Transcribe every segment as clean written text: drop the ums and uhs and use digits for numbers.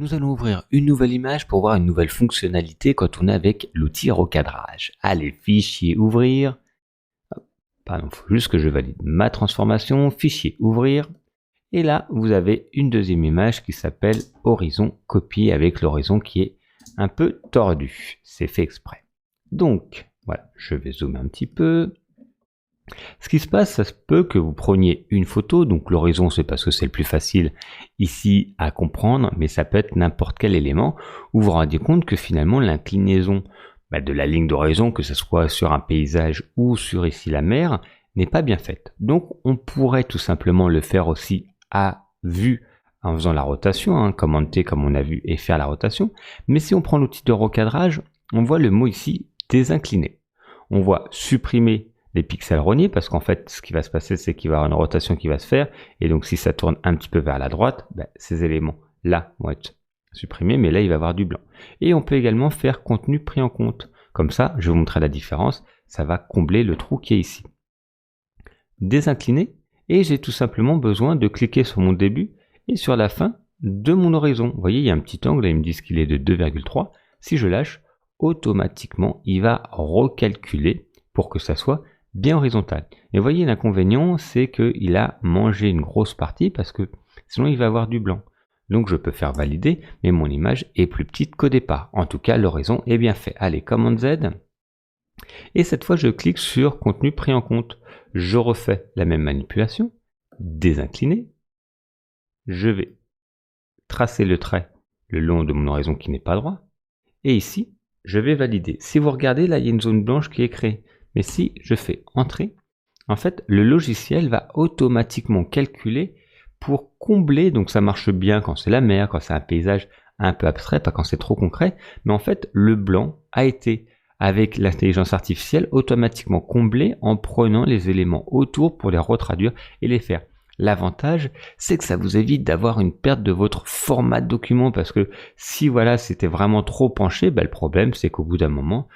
Nous allons ouvrir une nouvelle image pour voir une nouvelle fonctionnalité quand on est avec l'outil recadrage. Allez, fichier, ouvrir. Pardon, il faut juste que je valide ma transformation. Fichier, ouvrir. Et là, vous avez une deuxième image qui s'appelle horizon copier avec l'horizon qui est un peu tordu. C'est fait exprès. Donc, voilà, je vais zoomer un petit peu. Ce qui se passe, ça se peut que vous preniez une photo, donc l'horizon c'est parce que c'est le plus facile ici à comprendre, mais ça peut être n'importe quel élément, où vous vous rendez compte que finalement l'inclinaison de la ligne d'horizon, que ce soit sur un paysage ou sur ici la mer, n'est pas bien faite. Donc on pourrait tout simplement le faire aussi à vue en faisant la rotation, Commande T comme on a vu et faire la rotation, mais si on prend l'outil de recadrage, on voit le mot ici désincliner. On voit supprimer les pixels rognés parce qu'en fait ce qui va se passer c'est qu'il va y avoir une rotation qui va se faire et donc si ça tourne un petit peu vers la droite, ces éléments là vont être supprimés, mais là il va y avoir du blanc. Et on peut également faire contenu pris en compte. Comme ça, je vais vous montrer la différence, ça va combler le trou qui est ici. Désincliner, et j'ai tout simplement besoin de cliquer sur mon début et sur la fin de mon horizon. Vous voyez, il y a un petit angle, là ils me disent qu'il est de 2,3. Si je lâche, automatiquement il va recalculer pour que ça soit bien horizontal. Et vous voyez, l'inconvénient, c'est qu'il a mangé une grosse partie parce que sinon il va avoir du blanc. Donc je peux faire valider, mais mon image est plus petite qu'au départ. En tout cas, l'horizon est bien fait. Allez, commande Z. Et cette fois, je clique sur contenu pris en compte. Je refais la même manipulation, désincliner. Je vais tracer le trait le long de mon horizon qui n'est pas droit. Et ici, je vais valider. Si vous regardez, là, il y a une zone blanche qui est créée. Mais si je fais entrer, en fait, le logiciel va automatiquement calculer pour combler. Donc ça marche bien quand c'est la mer, quand c'est un paysage un peu abstrait, pas quand c'est trop concret. Mais en fait, le blanc a été, avec l'intelligence artificielle, automatiquement comblé en prenant les éléments autour pour les retraduire et les faire. L'avantage, c'est que ça vous évite d'avoir une perte de votre format de document parce que si voilà, c'était vraiment trop penché, le problème c'est qu'au bout d'un moment,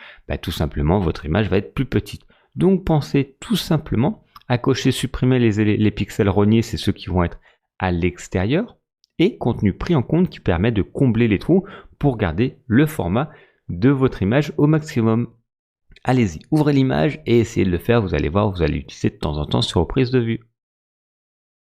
tout simplement votre image va être plus petite. Donc pensez tout simplement à cocher supprimer les pixels rognés, c'est ceux qui vont être à l'extérieur, et contenu pris en compte qui permet de combler les trous pour garder le format de votre image au maximum. Allez-y, ouvrez l'image et essayez de le faire, vous allez voir, vous allez l'utiliser de temps en temps sur vos prises de vue.